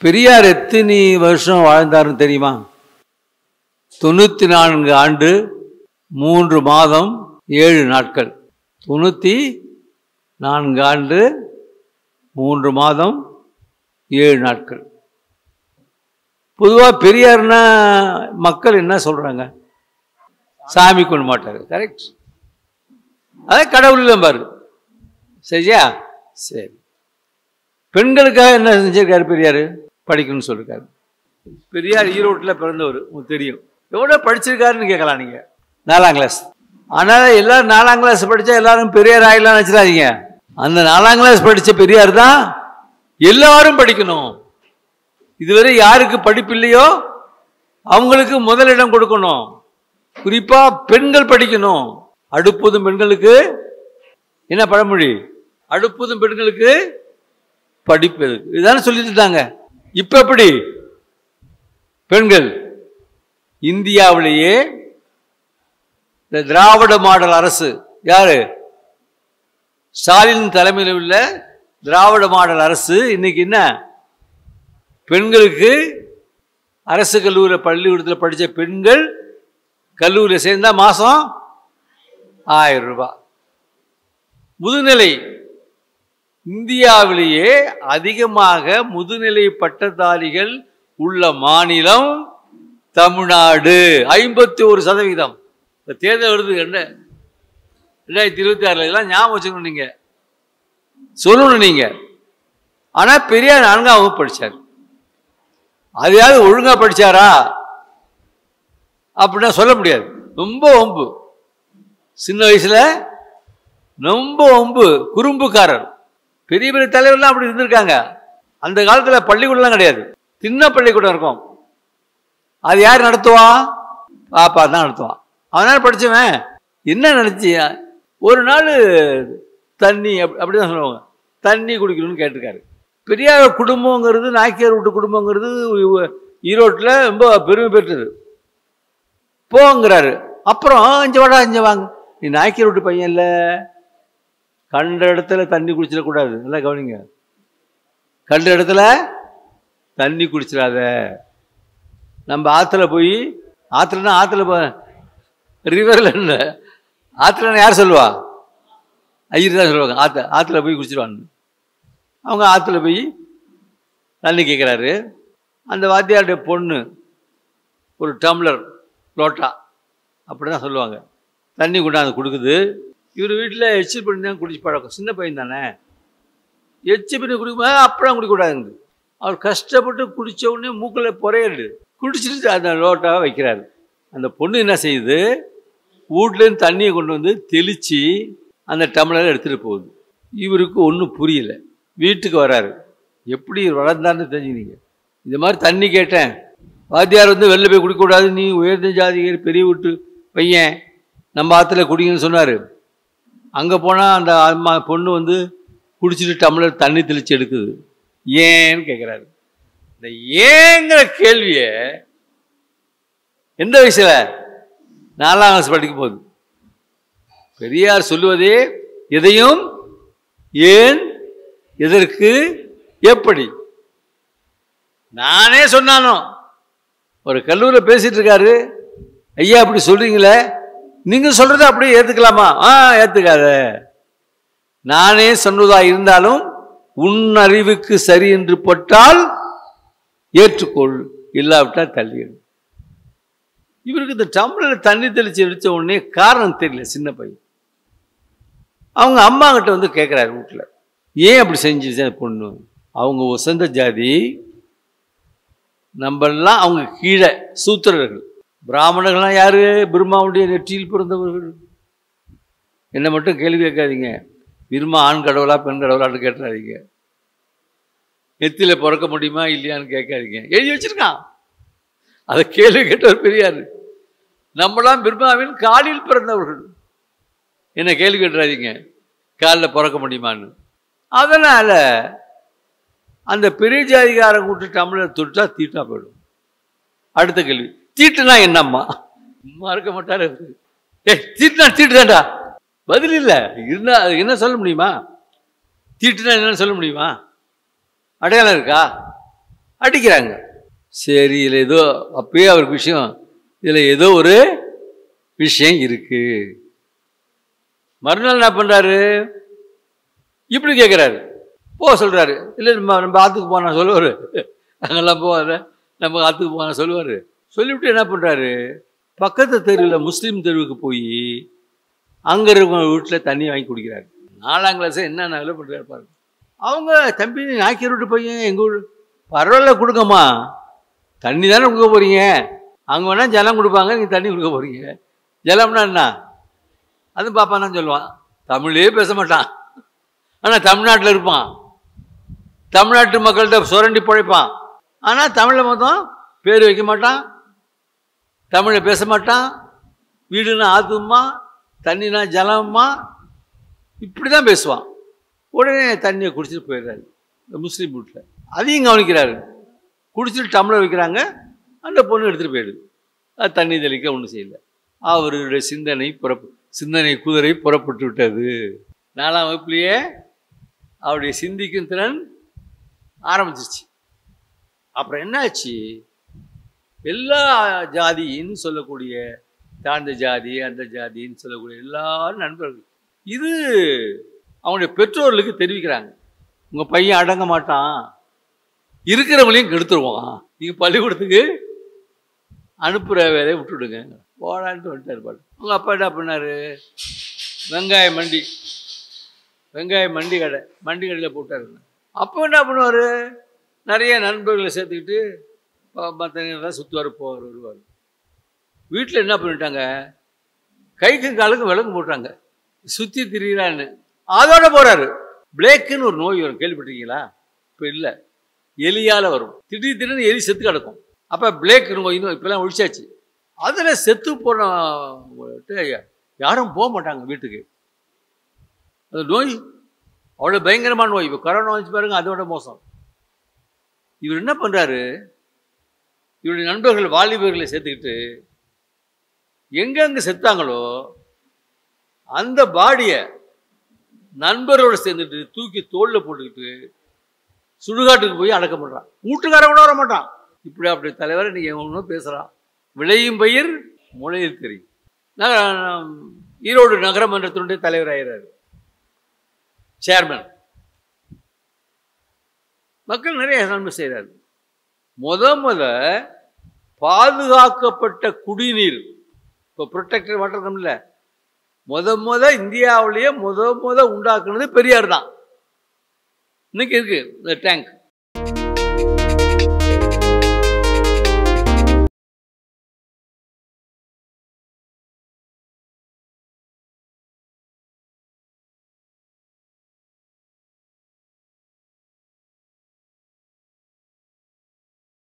பெரியார் எத்தனை வருஷம் வாழ்ந்தாருன்னு தெரியுமா? 94 ஆண்டு 3 மாதம் 7 நாட்கள். 94 ஆண்டு 3 மாதம் 7 நாட்கள். பொதுவாக பெரியார்னா மக்கள் என்ன சொல்றாங்க? சாமி கொண்டு மாட்டாரு. கரெக்ட். அதான் கடவுள் பாரு. சரியா? சரி. பெண்களுக்காக என்ன செஞ்சிருக்காரு பெரியார்? படிக்கணும்னு சொல்லிருக்காரு. பெரியார் ஈரோட்டில் பிறந்தவர், உங்களுக்கு தெரியும். எவ்வளோ படிச்சிருக்காருன்னு கேட்கலாம் நீங்க. 4ஆம் கிளாஸ். ஆனால் எல்லாரும் 4ஆம் கிளாஸ் படித்தா எல்லாரும் பெரியார் ஆகிடலாம் நினச்சிடாதீங்க. அந்த 4ஆம் கிளாஸ் படித்த பெரியார் தான் எல்லாரும் படிக்கணும். இதுவரை யாருக்கு படிப்பு இல்லையோ அவங்களுக்கு முதலிடம் கொடுக்கணும். குறிப்பா பெண்கள் படிக்கணும். அடுப்பதும் பெண்களுக்கு என்ன பழமொழி? அடுப்பதும் பெண்களுக்கு படிப்பு. இதுதானே சொல்லிட்டு இருந்தாங்க. இப்ப எப்படி பெண்கள் இந்தியாவிலேயே இந்த திராவிட மாடல் அரசு, யாரு? ஸ்டாலின் தலைமையில் உள்ள திராவிட மாடல் அரசு இன்னைக்கு என்ன, பெண்களுக்கு அரசு கல்லூரியில் பள்ளிக்கூடத்தில் படித்த பெண்கள் கல்லூரியில் சேர்ந்தா மாசம் 1000 ரூபாய். முதுநிலை இந்தியாவிலேயே அதிகமாக முதுநிலை பட்டதாரிகள் உள்ள மாநிலம் தமிழ்நாடு. 51%. தேர்தல் வருது 2026 எல்லாம் ஞாபகம் வச்சுக்கணும். நீங்க சொல்லணும் நீங்க. ஆனா பெரியார் 4ஆம் வகுப்பு படிச்சார். அதையாவது ஒழுங்கா படிச்சாரா அப்படின்னா சொல்ல முடியாது. ரொம்ப ஒம்பு. சின்ன வயசுல ரொம்ப ஒம்பு, குறும்புக்காரர். பெரிய பெரிய தலைவர்லாம் அப்படி இருந்திருக்காங்க. அந்த காலத்துல பள்ளிக்கூடம்லாம் கிடையாது. சின்ன பள்ளிக்கூடம் இருக்கும். அது யார் நடத்துவா? பாப்பா தான் நடத்துவான். அவனால படிச்சவன் என்ன நினைச்சியா, ஒரு நாள் தண்ணி அப்படிதான் சொல்லுவாங்க, தண்ணி குடிக்கணும்னு கேட்டிருக்காரு. பெரியார் குடும்பங்கிறது, நாய்க்கியார் வீட்டு குடும்பங்கிறது ஈரோட்டில் ரொம்ப பெருமை பெற்றது. போங்கிறாரு. அப்புறம் இங்கே வாடா, இங்கே வாங்க, நீ நாய்க்கியார் வீட்டு பையன் இல்லை, கண்ட இடத்துல தண்ணி குடிச்சிடக்கூடாது. நல்லா கவனிங்க. கண்ட இடத்துல தண்ணி குடிச்சிடாத. நம்ம ஆற்றுல போய், ஆற்றுல ரிவரில் இல்லை, ஆற்றுலன்னு யார் சொல்லுவா? ஐயர் தான் சொல்லுவாங்க. ஆற்றுல போய் குடிச்சிடுவான்னு. அவங்க ஆற்றுல போய் தண்ணி கேட்குறாரு. அந்த வாத்தியாருடைய பொண்ணு ஒரு டம்ளர் லோட்டா அப்படி தான் சொல்லுவாங்க, தண்ணி கொண்டாந்து கொடுக்குது. இவர் வீட்டில் எச்சு பண்ணி தான் குடிச்சு பழக்கம். சின்ன பையன் தானே, எச்சு பண்ணி குடிக்கும்போது அப்புறம் குடிக்கக்கூடாதுங்க. அவர் கஷ்டப்பட்டு குடித்த உடனே மூக்கில் புறையிடுது. குடிச்சிட்டு அந்த லோட்டாவை வைக்கிறாரு. அந்த பொண்ணு என்ன செய்யுது, வீட்லேருந்து தண்ணியை கொண்டு வந்து தெளித்து அந்த டம்ளரை எடுத்துகிட்டு போகுது. இவருக்கு ஒன்றும் புரியல. வீட்டுக்கு வராரு. எப்படி வளர்ந்தான்னு தெரிஞ்சுக்கிங்க. இந்த மாதிரி தண்ணி கேட்டேன், வாத்தியார் வந்து வெளில போய் குடிக்கக்கூடாது, நீ உயர்ந்த ஜாதிகர் பெரிய வீட்டு பையன், நம்ம ஆற்றுல குடிங்கன்னு சொன்னார். அங்கே போனால் அந்த அம்மா பொண்ணு வந்து குடிச்சிட்டு டம்ளர் தண்ணி தெளித்து எடுக்குது. ஏன்னு கேட்குறாரு. இந்த ஏங்கிற கேள்வியை எந்த வயசுல? 4ஆம் கிளாஸ் படிக்கும் போது. பெரியார் சொல்லுவதே எதையும் ஏன், எதற்கு, எப்படி. நானே சொன்னானோ, ஒரு கல்லூரியில் பேசிட்டு இருக்காரு. ஐயா அப்படி சொல்றீங்களே, நீங்க சொல்றத அப்படியே ஏத்துக்கலாமா? ஏத்துக்காத. நானே சொன்னதா இருந்தாலும் உன் அறிவுக்கு சரி என்று பட்டால் ஏற்றுக்கொள், இல்லாவிட்டால் தள்ளிடு. இவருக்கு இந்த டம்ளரில் தண்ணி தெளிச்சு எடுத்த உடனே காரணம் தெரியல. சின்ன பையன். அவங்க அம்மா கிட்ட வந்து கேட்குறாரு வீட்டில், ஏன் அப்படி செஞ்சு பொண்ணு? அவங்க உசந்த ஜாதி, நம்மெல்லாம் அவங்க கீழே சூத்திரர்கள். பிராமணர்கள்லாம் யாரு? பிரம்மாவுடைய நெற்றியில் பிறந்தவர்கள். என்னை மட்டும் கேள்வி கேட்காதீங்க. பிரம்மா ஆண் கடவுளா பெண் கடவுளான்னு கேட்டுறாதீங்க. நெத்தியில பிறக்க முடியுமா இல்லையான்னு கேட்காதீங்க. எழுதி வச்சிருக்கான். அதை கேள்வி கேட்டவர் பெரியார். நம்மளாம் பிரம்மாவின் காலில் பிறந்தவர்கள். என்ன கேள்வி கேட்டுறாதீங்க, காலில் பிறக்க முடியுமான்னு. அதனால அந்த பெரிய ஜாதிகாரன் கூட்டு டம்ளர் தொட்டா தீட்டா போயிடும். அடுத்த கேள்வி, தீட்டுனா என்னம்மா? சும்மா இருக்க மாட்டாரு. தீட்டுனா தீட்டுதான்டா. பதில் இல்லை. இருந்தா அது என்ன சொல்ல முடியுமா? தீட்டுனா என்னன்னு சொல்ல முடியுமா? அடையாளம் இருக்கா? அடிக்கிறாங்க. சரி, இதில் ஏதோ அப்பயே அவருக்கு விஷயம், இதில் ஏதோ ஒரு விஷயம் இருக்கு. மறுநாள் என்ன பண்றாரு, இப்படி கேட்குறாரு, போக சொல்றாரு. இல்லை நம்ம ஆற்றுக்கு போனா சொல்லுவார், அங்கெல்லாம் போகாத, நம்ம ஆற்றுக்கு போனா சொல்லுவார். சொல்லிவிட்டு என்ன பண்றாரு, பக்கத்து தெருவில் முஸ்லீம் தெருவுக்கு போய் அங்கே இருக்கிற வீட்டில் தண்ணி வாங்கி குடிக்கிறாரு. 4ஆம் கிளாஸ் என்னென்ன வேலை பண்ணுறாரு பாருங்க. அவங்க தம்பி நாய்க்கர் விட்டு பையன், எங்கள் ஊர் பரவாயில்ல கொடுங்கம்மா, தண்ணி தானே கொடுக்க போகிறீங்க, அங்கே வேணால் ஜலம் கொடுப்பாங்க, நீங்கள் தண்ணி கொடுக்க போகிறீங்க. ஜலம்னா என்ன அது பாப்பா தான் சொல்லுவான். தமிழே பேச மாட்டான், ஆனால் தமிழ்நாட்டில் இருப்பான், தமிழ்நாட்டு மக்கள்கிட்ட சுரண்டி பழைப்பான். ஆனால் தமிழில் மொத்தம் பேர் வைக்க மாட்டான், தமிழை பேச மாட்டான். வீடுனா ஆத்துமா, தண்ணினா ஜலமா, இப்படி தான் பேசுவான். உடனே தண்ணியை குடிச்சிட்டு போயிடுறாரு இந்த முஸ்லீம் வீட்டில். அதையும் கவனிக்கிறாரு. குடிச்சிட்டு டம்ளர் வைக்கிறாங்க, அந்த பொண்ணு எடுத்துகிட்டு போயிடுது. அது தண்ணி தெளிக்க ஒன்றும் செய்யலை. அவருடைய சிந்தனை குதிரை புறப்பட்டு விட்டது. 4ஆம் வகுப்புலேயே அவருடைய சிந்திக்கும் திறன் ஆரம்பிச்சிருச்சு. அப்புறம் என்னாச்சு, எல்லா ஜாதின்னு சொல்லக்கூடிய, தாழ்ந்த ஜாதி அந்த ஜாதின்னு சொல்லக்கூடிய எல்லாரும் நண்பர்கள். இது அவங்களுடைய பெற்றோர்களுக்கு தெரிவிக்கிறாங்க, உங்கள் பையன் அடங்க மாட்டான், இருக்கிறவங்களையும் கெடுத்துருவான், நீங்கள் பள்ளிக்கூடத்துக்கு அனுப்புகிற வேலையை விட்டுவிடுங்க, போடான்ட்டு வந்துட்டார் பாட்டு. உங்கள் அப்பா என்ன பண்ணார், வெங்காய மண்டி கடையில் போட்டார். அப்போ என்ன பண்ணுவார், நிறைய நண்பர்களை சேர்த்துக்கிட்டு மற்றவங்கெல்லாம் சுற்றுவார், போவார், வருவார். வீட்டில் என்ன பண்ணிட்டாங்க, கைக்கு காலுக்கு விலங்கு போட்டாங்க, சுற்றி திரியிறான்னு. அதோட போகிறாரு. பிளேக்குன்னு ஒரு நோய் வரும், கேள்விப்பட்டிருக்கீங்களா? இப்போ இல்லை, எலியால் வரும். திடீர்னு எலி செத்து கிடக்கும். அப்போ பிளேக் நோய் இப்போலாம் ஒழிச்சாச்சு. அதில் செத்து போன யாரும் போக மாட்டாங்க வீட்டுக்கு. அந்த நோய் அவ்வளோ பயங்கரமான நோய். இப்போ கொரோனா வந்துச்சு பாருங்க, அதோட மோசம். இவர் என்ன பண்ணுறாரு, இவருடைய நண்பர்கள் வாலிபர்களை சேர்த்துக்கிட்டு எங்கெங்கே செத்தாங்களோ அந்த பாடியை நண்பரோடு சேர்ந்துட்டு தூக்கி தோளில் போட்டுக்கிட்டு சுடுகாட்டுக்கு போய் அடக்கம் பண்ணுறான். வீட்டுக்காரன் வர மாட்டான். இப்படி அப்படி தலைவரை நீங்கள் ஒன்றும் பேசுகிறான். விளையும் பயிர் முளையில் தெரியும். ஈரோடு நகரமன்றத்தினுடைய தலைவர் ஆகிறாரு, சேர்மன். மக்கள் நிறைய நன்மை செய்கிறாரு. முத பாதுகாக்கப்பட்ட குடிநீர், இப்போ ப்ரொடெக்டட் வாட்டர் கம்ல முத இந்தியாவிலேயே முத உண்டாக்குனது பெரியார் தான். இன்னைக்கு இருக்கு இந்த டேங்க்.